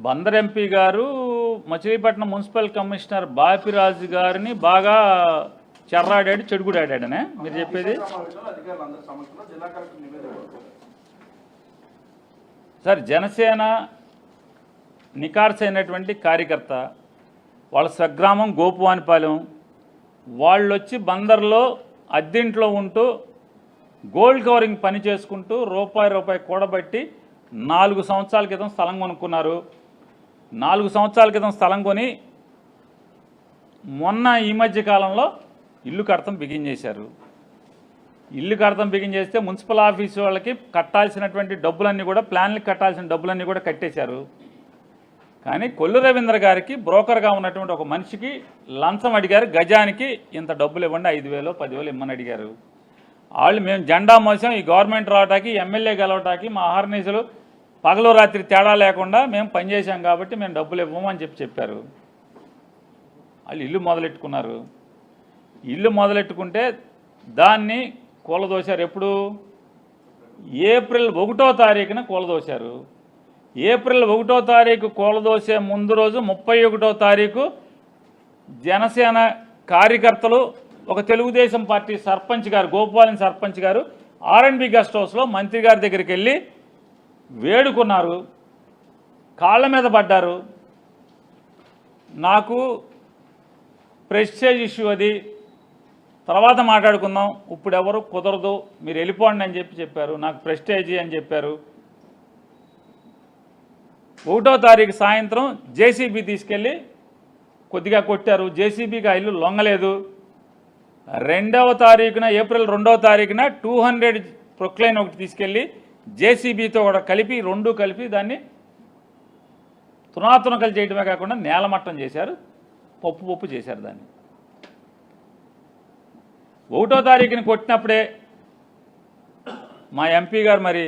Bandar MP గారు Machilipatnam municipal commissioner Bapiraju గారిని బాగా చెర్రాడాడు, చెడుగుడాడాడనే మీరు చెప్పేది? సార్, జనసేన నికార్సైనటువంటి కార్యకర్త, వాళ్ళ స్వగ్రామం గోపువానిపాలెం, వాళ్ళు వచ్చి బందర్లో అద్దెంట్లో ఉంటూ గోల్డ్ కవరింగ్ పని చేసుకుంటూ రూపాయి కూడబట్టి 4 సంవత్సరాల క్రితం స్థలం కొనుక్కున్నారు. 4 సంవత్సరాల క్రితం స్థలం కొని మొన్న ఈ మధ్య కాలంలో ఇల్లు కడతం బిగించేశారు. ఇల్లు కడతం బిగించేస్తే మున్సిపల్ ఆఫీసు వాళ్ళకి కట్టాల్సినటువంటి డబ్బులన్నీ కూడా, ప్లాన్లకు కట్టాల్సిన డబ్బులన్నీ కూడా కట్టేశారు. కానీ కొల్లు రవీంద్ర గారికి బ్రోకర్గా ఉన్నటువంటి ఒక మనిషికి లంచం అడిగారు. గజానికి ఇంత డబ్బులు ఇవ్వండి, 5,000 10,000 ఇమ్మని అడిగారు. వాళ్ళు మేము జెండా మోసాం, ఈ గవర్నమెంట్ రావటానికి, ఎమ్మెల్యే గెలవటానికి మా ఆహర్నిశలు పగలు రాత్రి తేడా లేకుండా మేము పనిచేసాం కాబట్టి మేము డబ్బులు ఇవ్వమని చెప్పారు. వాళ్ళు ఇల్లు మొదలెట్టుకున్నారు. ఇల్లు మొదలెట్టుకుంటే దాన్ని కూలదోశారు. ఎప్పుడు? ఏప్రిల్ 1వ తారీఖున కూలదోశారు. ఏప్రిల్ 1వ తారీఖు కూలదోసే ముందు రోజు 31వ తారీఖు జనసేన కార్యకర్తలు, ఒక తెలుగుదేశం పార్టీ సర్పంచ్ గారు, గోపాలెం సర్పంచ్ గారు R&B గెస్ట్ హౌస్లో మంత్రి గారి దగ్గరికి వెళ్ళి వేడుకున్నారు, కాళ్ళ మీద పడ్డారు. నాకు ప్రెస్టేజ్ ఇష్యూ, అది తర్వాత మాట్లాడుకుందాం, ఇప్పుడు ఎవరు కుదరదు, మీరు వెళ్ళిపోండి అని చెప్పారు. నాకు ప్రెస్టేజీ అని చెప్పారు. 1వ తారీఖు సాయంత్రం జేసీబీ తీసుకెళ్ళి కొద్దిగా కొట్టారు. జేసీబీకి ఆ ఇల్లు లొంగలేదు. 2వ తారీఖున, ఏప్రిల్ 2వ తారీఖున 200 ప్రొక్లైన్ ఒకటి తీసుకెళ్ళి జేసీబీతో కూడా కలిపి, రెండు కలిపి దాన్ని తునాతునకలు చేయడమే కాకుండా నేలమట్టం చేశారు, పప్పు చేశారు దాన్ని. 1వ తారీఖుని కొట్టినప్పుడే మా ఎంపీ గారు మరి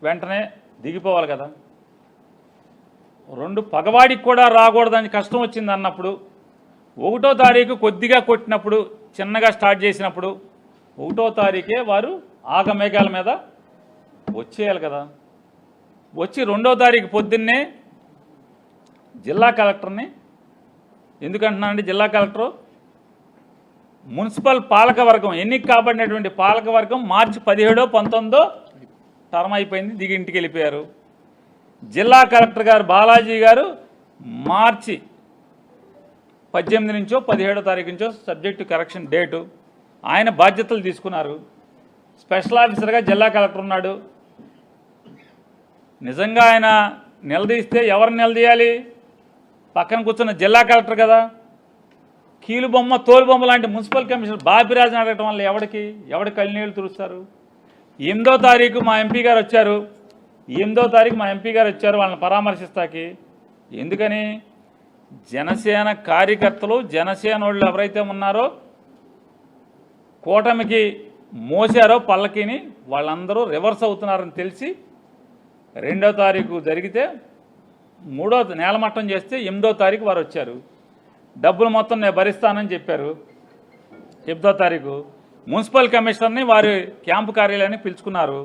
వెంటనే దిగిపోవాలి కదా. 2 పగవాడికి కూడా రాకూడదని కష్టం వచ్చింది అన్నప్పుడు, 1వ తారీఖు కొద్దిగా కొట్టినప్పుడు, చిన్నగా స్టార్ట్ చేసినప్పుడు 1వ తారీఖే వారు ఆగమేఘాల మీద వచ్చేయాలి కదా. వచ్చి 2వ తారీఖు పొద్దున్నే జిల్లా కలెక్టర్ని, ఎందుకంటున్నానండి, జిల్లా కలెక్టరు మున్సిపల్ పాలకవర్గం, ఎన్నిక కాబడినటువంటి పాలకవర్గం మార్చి 17 19 టర్మ్ అయిపోయింది, దిగి ఇంటికి వెళ్ళిపోయారు. జిల్లా కలెక్టర్ గారు బాలాజీ గారు మార్చి 18 నుంచో 17వ తారీఖు నుంచో సబ్జెక్టు కరెక్షన్ డేటు ఆయన బాధ్యతలు తీసుకున్నారు. స్పెషల్ ఆఫీసర్గా జిల్లా కలెక్టర్ ఉన్నాడు. నిజంగా ఆయన నిలదీస్తే ఎవరిని నిలదీయాలి? పక్కన కూర్చున్న జిల్లా కలెక్టర్ కదా. కీలుబొమ్మ తోలుబొమ్మ లాంటి మున్సిపల్ కమిషనర్ బాపిరాజుని అడగటం వల్ల ఎవడి కళ్ళనీళ్ళు తురుస్తారు? 8వ తారీఖు మా ఎంపీ గారు వచ్చారు. 8వ తారీఖు మా ఎంపీ గారు వచ్చారు వాళ్ళని పరామర్శిస్తాకి. ఎందుకని? జనసేన కార్యకర్తలు, జనసేన వాళ్ళు ఎవరైతే ఉన్నారో, కూటమికి మోసారో పల్లకిని, వాళ్ళందరూ రివర్స్ అవుతున్నారని తెలిసి 2వ తారీఖు జరిగితే 3వ నేలమట్టం చేస్తే 8వ తారీఖు వారు వచ్చారు. డబ్బులు మొత్తం నేను భరిస్తానని చెప్పారు. 8వ తారీఖు మున్సిపల్ కమిషనర్ని వారి క్యాంపు కార్యాలయాన్ని పిలుచుకున్నారు.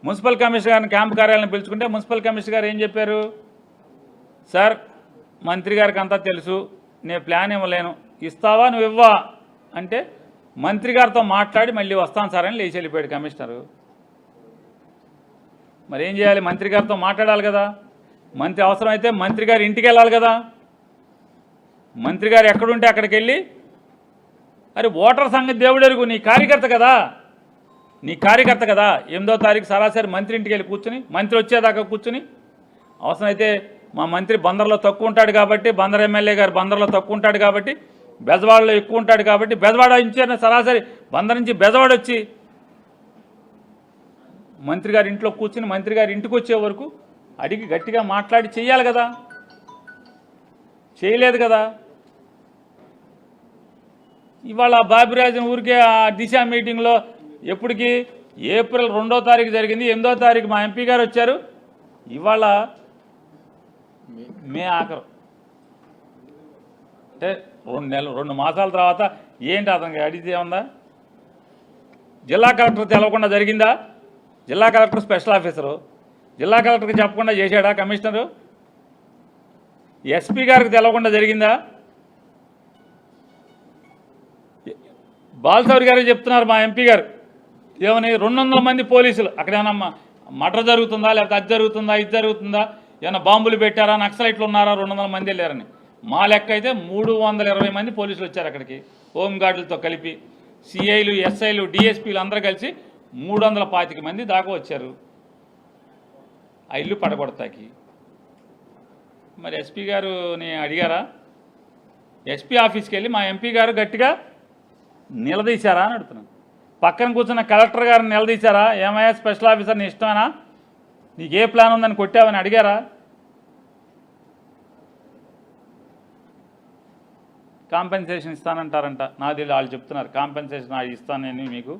మున్సిపల్ కమిషనర్ గారిని క్యాంపు కార్యాలయాన్ని పిలుచుకుంటే మున్సిపల్ కమిషనర్ గారు ఏం చెప్పారు? సార్, మంత్రి గారికి అంతా తెలుసు, నేను ప్లాన్ ఇవ్వలేను, ఇస్తావా నువ్వు ఇవ్వా అంటే మంత్రి గారితో మాట్లాడి మళ్ళీ వస్తాను సార్ అని లేచి వెళ్ళిపోయాడు కమిషనరు. మరి ఏం చేయాలి? మంత్రి గారితో మాట్లాడాలి కదా. మంత్రి అవసరమైతే మంత్రి గారు ఇంటికి వెళ్ళాలి కదా. మంత్రి గారు ఎక్కడుంటే అక్కడికి వెళ్ళి, అరే ఓటర్ సంగతి దేవుడెరుగు, నీ కార్యకర్త కదా, 8వ తారీఖు సరాసరి మంత్రి ఇంటికి వెళ్ళి కూర్చుని, మంత్రి వచ్చేదాకా కూర్చుని, అవసరమైతే మా మంత్రి బందర్లో తక్కువ ఉంటాడు కాబట్టి, బందర్ ఎమ్మెల్యే గారు బందర్లో తక్కువ ఉంటాడు కాబట్టి, బెజవాడలో ఎక్కువ ఉంటాడు కాబట్టి, బెజవాడ నుంచి సరాసరి బందర్ నుంచి బెజవాడ వచ్చి మంత్రి గారి ఇంట్లో కూర్చుని, మంత్రి గారి ఇంటికి వచ్చే వరకు అడిగి గట్టిగా మాట్లాడి చెయ్యాలి కదా. చేయలేదు కదా. ఇవాళ బాపిరాజుని ఊరికే ఆ దిశ మీటింగ్లో ఎప్పటికి ఏప్రిల్ 2వ తారీఖు జరిగింది, 8వ తారీఖు మా ఎంపీ గారు వచ్చారు, ఇవాళ మే ఆఖరు అంటే 2 మాసాల తర్వాత ఏంటి అతనికి అడిగితే ఏముందా? జిల్లా కలెక్టర్ తెలవకుండా జరిగిందా? జిల్లా కలెక్టర్ స్పెషల్ ఆఫీసరు, జిల్లా కలెక్టర్కి చెప్పకుండా చేశాడా కమిషనరు? ఎస్పీ గారికి తెలవకుండా జరిగిందా? బాలశౌరి గారు చెప్తున్నారు, మా ఎంపీ గారు ఏమని 200 మంది పోలీసులు అక్కడ ఏమన్నా మటర్ జరుగుతుందా, లేకపోతే అది జరుగుతుందా, ఇది జరుగుతుందా, ఏమైనా బాంబులు పెట్టారా, నక్సలైట్లు ఉన్నారా, 200 మంది వెళ్ళారని. మా లెక్క అయితే 320 మంది పోలీసులు వచ్చారు అక్కడికి, హోంగార్డులతో కలిపి. సిఐలు, ఎస్ఐలు, డిఎస్పీలు అందరూ కలిసి 325 మంది దాకా వచ్చారు ఆ ఇల్లు పడగొడతాకి. మరి ఎస్పీ గారుని అడిగారా? ఎస్పీ ఆఫీస్కి వెళ్ళి మా ఎంపీ గారు గట్టిగా నిలదీశారా అని అడుగుతున్నాను. పక్కన కూర్చున్న కలెక్టర్ గారిని నిలదీశారా? ఏమయ్యా స్పెషల్ ఆఫీసర్ నీ ఇష్టమేనా, నీకు ఏ ప్లాన్ ఉందని కొట్టావని అడిగారా? కాంపెన్సేషన్ ఇస్తానంటారంట. నాది వాళ్ళు చెప్తున్నారు కాంపెన్సేషన్ ఇస్తాను నేను మీకు,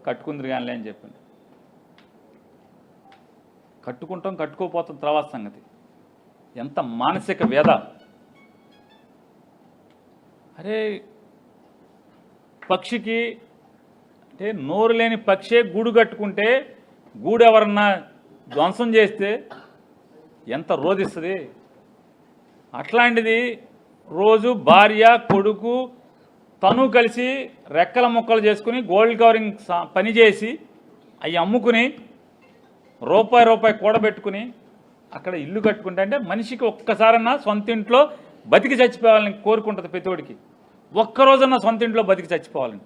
కట్టుకుందరు కానీ అని చెప్పింది. కట్టుకుంటాం, కట్టుకోపోతాం తర్వాత సంగతి. ఎంత మానసిక వేద! అరే పక్షికి అంటే నోరు లేని పక్షే గూడు కట్టుకుంటే గూడు ఎవరన్నా ధ్వంసం చేస్తే ఎంత రోధిస్తుంది. అట్లాంటిది రోజు భార్య, కొడుకు తను కలిసి రెక్కల ముక్కలు చేసుకుని గోల్డ్ కవరింగ్ పని చేసి అవి అమ్ముకుని రూపాయి కూడబెట్టుకుని అక్కడ ఇల్లు కట్టుకుంటే, అంటే మనిషికి ఒక్కసారన్నా సొంత ఇంట్లో బతికి చచ్చిపోవాలని కోరుకుంటుంది ప్రతివాడికి. ఒక్కరోజన్నా సొంత ఇంట్లో బతికి చచ్చిపోవాలని.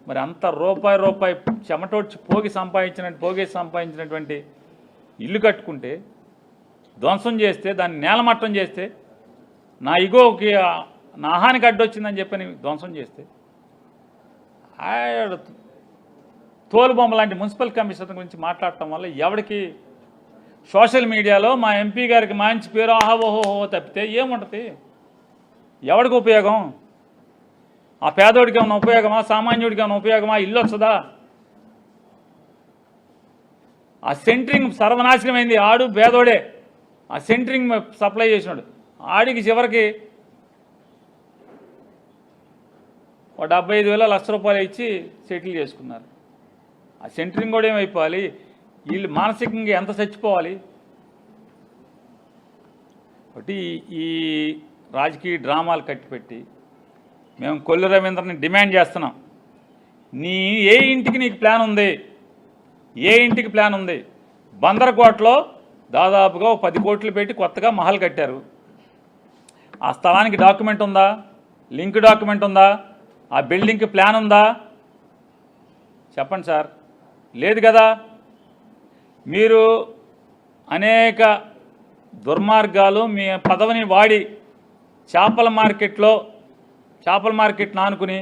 మరి అంత రూపాయి చెమటోడ్చి పోగేసి సంపాదించినటువంటి ఇల్లు కట్టుకుంటే ధ్వంసం చేస్తే, దాన్ని నేలమట్టం చేస్తే, నా ఇగోకి నా హానికి అడ్డొచ్చిందని చెప్పని ధ్వంసం చేస్తే, తోలుబొమ్మ లాంటి మున్సిపల్ కమిషనర్ గురించి మాట్లాడటం వల్ల ఎవరికి సోషల్ మీడియాలో మా ఎంపీ గారికి మంచి పేరు ఆహావోహో తప్పితే ఏముంటుంది? ఎవరికి ఉపయోగం? ఆ పేదోడికి ఏమైనా ఉపయోగమా? సామాన్యుడికి ఏమైనా ఉపయోగమా? ఇల్లు వస్తుందా? ఆ సెంటరింగ్ సర్వనాశనమైంది. ఆడు పేదోడే ఆ సెంటరింగ్ సప్లై చేసినాడు. ఆడికి చివరికి 75,000 లక్ష రూపాయలు ఇచ్చి సెటిల్ చేసుకున్నారు. ఆ సెంటరింగ్ కూడా ఏమైపోవాలి? వీళ్ళు మానసికంగా ఎంత చచ్చిపోవాలి? ఒకటి ఈ రాజకీయ డ్రామాలు కట్టిపెట్టి మేము కొల్లు రవీంద్రని డిమాండ్ చేస్తున్నాం. ఏ ఇంటికి నీకు ప్లాన్ ఉంది? ఏ ఇంటికి ప్లాన్ ఉంది? బందరకోటలో దాదాపుగా 10 కోట్లు పెట్టి కొత్తగా మహల్ కట్టారు. ఆ స్థలానికి డాక్యుమెంట్ ఉందా? లింక్ డాక్యుమెంట్ ఉందా? ఆ బిల్డింగ్కి ప్లాన్ ఉందా? చెప్పండి సార్. లేదు కదా. మీరు అనేక దుర్మార్గాలు మీ పదవిని వాడి చేపల మార్కెట్ ఆనుకుని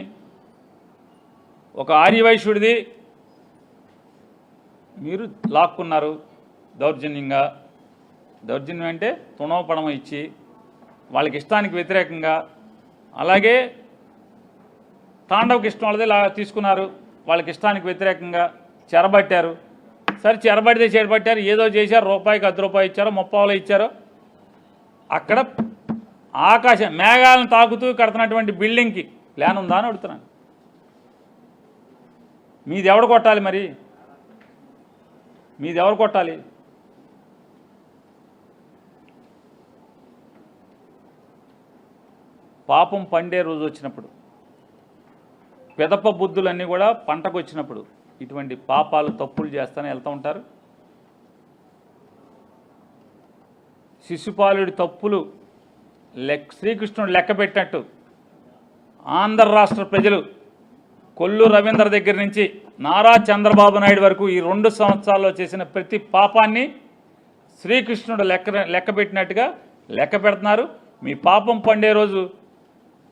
ఒక ఆర్యవైశ్యుడిది మీరు లాక్కున్నారు దౌర్జన్యంగా. దౌర్జన్యం అంటే తుణవ పడమ ఇచ్చి వాళ్ళకి ఇష్టానికి వ్యతిరేకంగా. అలాగే తాండవ కృష్ణ వాళ్ళది తీసుకున్నారు, వాళ్ళకి ఇష్టానికి వ్యతిరేకంగా చెరబట్టారు. సరే చెరబట్టారు, ఏదో చేశారు, రూపాయికి 10 రూపాయలు ఇచ్చారో 30 ఇచ్చారో. అక్కడ ఆకాశం మేఘాలను తాకుతూ కడుతున్నటువంటి బిల్డింగ్కి ప్లాన్ ఉందా అని అడుగుతున్నాను. మీది ఎవడు కొట్టాలి? మరి మీది ఎవరు కొట్టాలి? పాపం పండే రోజు వచ్చినప్పుడు, పెదప బుద్ధులన్నీ కూడా పంటకు వచ్చినప్పుడు ఇటువంటి పాపాలు తప్పులు చేస్తూనే వెళ్తూ ఉంటారు. శిశుపాలుడి తప్పులు శ్రీకృష్ణుడు లెక్క పెట్టినట్టు ఆంధ్ర రాష్ట్ర ప్రజలు కొల్లు రవీంద్ర దగ్గర నుంచి నారా చంద్రబాబు నాయుడు వరకు ఈ 2 సంవత్సరాల్లో చేసిన ప్రతి పాపాన్ని శ్రీకృష్ణుడు లెక్క పెట్టినట్టుగా లెక్క పెడుతున్నారు. మీ పాపం పండే రోజు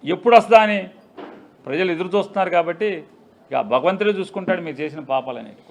ఎప్పుడు వస్తుందా అని ప్రజలు ఎదురు చూస్తున్నారు. కాబట్టి ఇక భగవంతుడే చూసుకుంటాడు మీరు చేసిన పాపాలనేది.